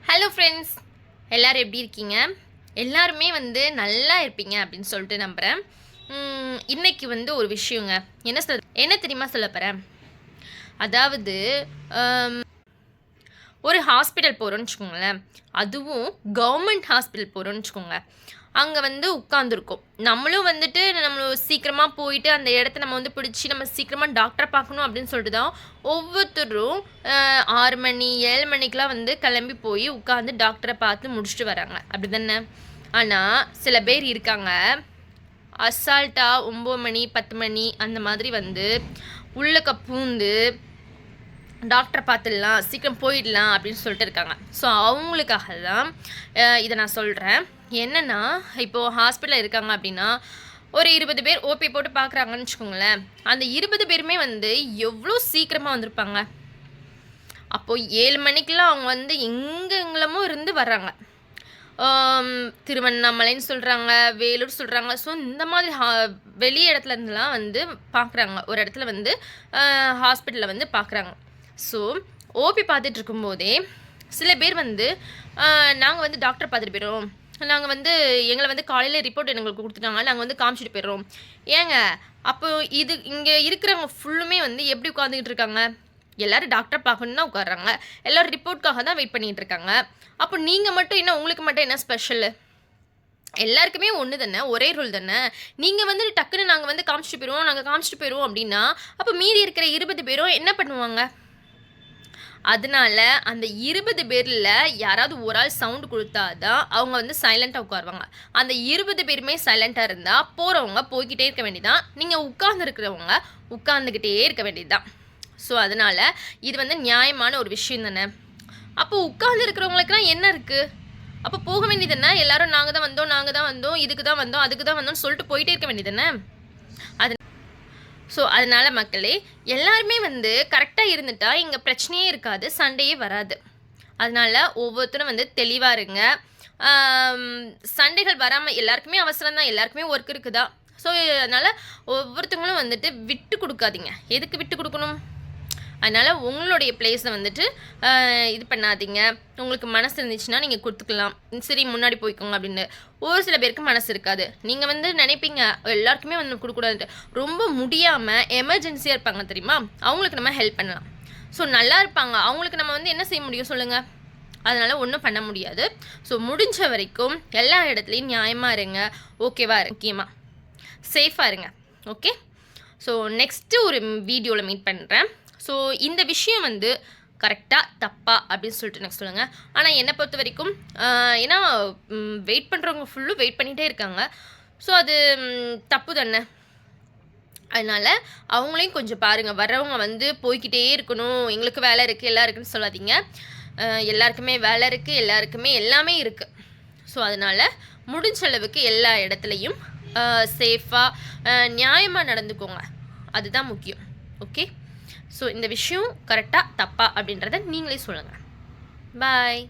Hello friends, எல்லோரும் எப்படி இருக்கீங்க? எல்லாருமே நல்லா இருப்பீங்க அப்படின்னு சொல்லிட்டு நம்புகிறேன். இன்றைக்கி ஒரு விஷயங்க. என்ன தெரியுமா சொல்ல போகிறேன்? அதாவது ஒரு ஹாஸ்பிட்டல் போகிறோன்னு வச்சுக்கோங்களேன். அதுவும் கவர்மெண்ட் ஹாஸ்பிட்டல் போகிறோன்னு வச்சுக்கோங்க. அங்கே உட்காந்துருக்கோம். நம்மளும் நம்ம சீக்கிரமாக போயிட்டு அந்த இடத்த நம்ம பிடிச்சி நம்ம சீக்கிரமாக டாக்டரை பார்க்கணும் அப்படின்னு சொல்லிட்டு தான் ஒவ்வொருத்தரும் 6 மணி 7 மணிக்கெலாம் கிளம்பி போய் உட்காந்து டாக்டரை பார்த்து முடிச்சுட்டு வராங்க. அப்படி தானே? ஆனால் சில பேர் இருக்காங்க, அசால்ட்டாக 9 மணி 10 மணி அந்த மாதிரி உள்ளக்க பூந்து டாக்டரை பார்த்துடலாம், சீக்கிரம் போயிடலாம் அப்படின்னு சொல்லிட்டு இருக்காங்க. ஸோ அவங்களுக்காக தான் இதை நான் சொல்கிறேன். என்னென்னா, இப்போது ஹாஸ்பிட்டலில் இருக்காங்க அப்படின்னா ஒரு 20 பேர் ஓபி போட்டு பார்க்குறாங்கன்னு வச்சுக்கோங்களேன். அந்த 20 பேருமே எவ்வளோ சீக்கிரமாக வந்திருப்பாங்க. அப்போது 7 மணிக்கெலாம் அவங்க எங்கெங்கெல்லாமோ இருந்து வர்றாங்க. திருவண்ணாமலைன்னு சொல்கிறாங்க, வேலூர் சொல்கிறாங்க. ஸோ இந்த மாதிரி வெளி இடத்துல இருந்துலாம் பார்க்குறாங்க. ஒரு இடத்துல ஹாஸ்பிட்டலில் பார்க்குறாங்க. ஸோ ஓபி பார்த்துட்டு இருக்கும்போதே சில பேர் நாங்கள் டாக்டரை பார்த்துட்டு போயிடுறோம், நாங்கள் எங்களை காலையில் ரிப்போர்ட் எங்களுக்கு கொடுத்துட்டாங்க, நாங்கள் காமிச்சிட்டு போயிடுறோம். ஏங்க, அப்போ இது இங்கே இருக்கிறவங்க ஃபுல்லுமே எப்படி உட்காந்துக்கிட்டு இருக்காங்க? எல்லோரும் டாக்டரை பார்க்கணுன்னு தான் உட்காடுறாங்க, எல்லோரும் ரிப்போர்ட்காக தான் வெயிட் பண்ணிகிட்டு இருக்காங்க. அப்போ நீங்கள் மட்டும் என்ன, உங்களுக்கு மட்டும் என்ன ஸ்பெஷலு? எல்லாருக்குமே ஒன்று தானே, ஒரே ரூல் தானே. நீங்கள் டக்குன்னு நாங்கள் காமிச்சிட்டு போயிடுவோம் அப்படின்னா அப்போ மீதி இருக்கிற 20 பேரும் என்ன பண்ணுவாங்க? அதனால அந்த 20 பேரில் யாராவது ஒரு ஆள் சவுண்டு கொடுத்தா தான் அவங்க சைலண்ட்டாக உட்காருவாங்க. அந்த 20 பேருமே சைலண்ட்டாக இருந்தால் போகிறவங்க போய்கிட்டே இருக்க வேண்டியதான், நீங்கள் உட்கார்ந்துருக்கிறவங்க உட்கார்ந்துக்கிட்டே இருக்க வேண்டியதுதான். ஸோ அதனால் இது நியாயமான ஒரு விஷயம் தானே. அப்போது உட்கார்ந்துருக்கிறவங்களுக்குலாம் என்ன இருக்குது? அப்போ போக வேண்டியது தானே. எல்லோரும் நாங்கள் தான் வந்தோம், இதுக்கு தான் வந்தோம், அதுக்கு தான் வந்தோம்னு சொல்லிட்டு போயிட்டே இருக்க வேண்டியது தானே. ஸோ அதனால் மக்களே, எல்லாருமே கரெக்டாக இருந்துட்டால் இங்கே பிரச்சனையே இருக்காது, சண்டையே வராது. அதனால் ஒவ்வொருத்தரும் தெளிவாக இருங்க. சண்டைகள் வராமல், எல்லாருக்குமே அவசரம் தான், எல்லாருக்குமே ஒர்க் இருக்குதா. ஸோ அதனால் ஒவ்வொருத்தவங்களும் விட்டு கொடுக்காதீங்க. எதுக்கு விட்டு கொடுக்கணும்? அதனால் உங்களுடைய பிளேஸை இது பண்ணாதீங்க. உங்களுக்கு மனசு இருந்துச்சுன்னா நீங்கள் கொடுத்துக்கலாம், சரி முன்னாடி போய்க்கோங்க அப்படின்னு. ஒரு சில பேருக்கு மனசு இருக்காது. நீங்கள் நினைப்பீங்க எல்லாருக்குமே கொடுக்கூடாதுன்ட்டு. ரொம்ப முடியாமல் எமர்ஜென்சியாக இருப்பாங்க தெரியுமா, அவங்களுக்கு நம்ம ஹெல்ப் பண்ணலாம். ஸோ நல்லா இருப்பாங்க, அவங்களுக்கு நம்ம என்ன செய்ய முடியும் சொல்லுங்கள்? அதனால் ஒன்றும் பண்ண முடியாது. ஸோ முடிஞ்ச வரைக்கும் எல்லா இடத்துலையும் நியாயமாக இருங்க, ஓகேவா? முக்கியமாக சேஃபாக இருங்க. ஓகே, ஸோ நெக்ஸ்ட்டு ஒரு வீடியோவில் மீட் பண்ணுறேன். ஸோ இந்த விஷயம் கரெக்டாக தப்பா அப்படின்னு சொல்லிட்டு எனக்கு சொல்லுங்கள். ஆனால் என்னை பொறுத்த வரைக்கும் ஏன்னா வெயிட் பண்ணுறவங்க ஃபுல்லும் வெயிட் பண்ணிகிட்டே இருக்காங்க. ஸோ அது தப்பு தானே. அதனால் அவங்களையும் கொஞ்சம் பாருங்கள். வர்றவங்க போய்கிட்டே இருக்கணும், எங்களுக்கு வேலை இருக்குது எல்லாம் இருக்குதுன்னு சொல்லாதீங்க. எல்லாருக்குமே வேலை இருக்குது, எல்லாருக்குமே எல்லாமே இருக்குது. ஸோ அதனால் முடிஞ்ச அளவுக்கு எல்லா இடத்துலையும் சேஃபாக நியாயமாக நடந்துக்கோங்க, அதுதான் முக்கியம். ஓகே, ஸோ இந்த விஷயம் கரெக்டாக தப்பா அப்படின்றத நீங்களே சொல்லுங்கள். பாய்.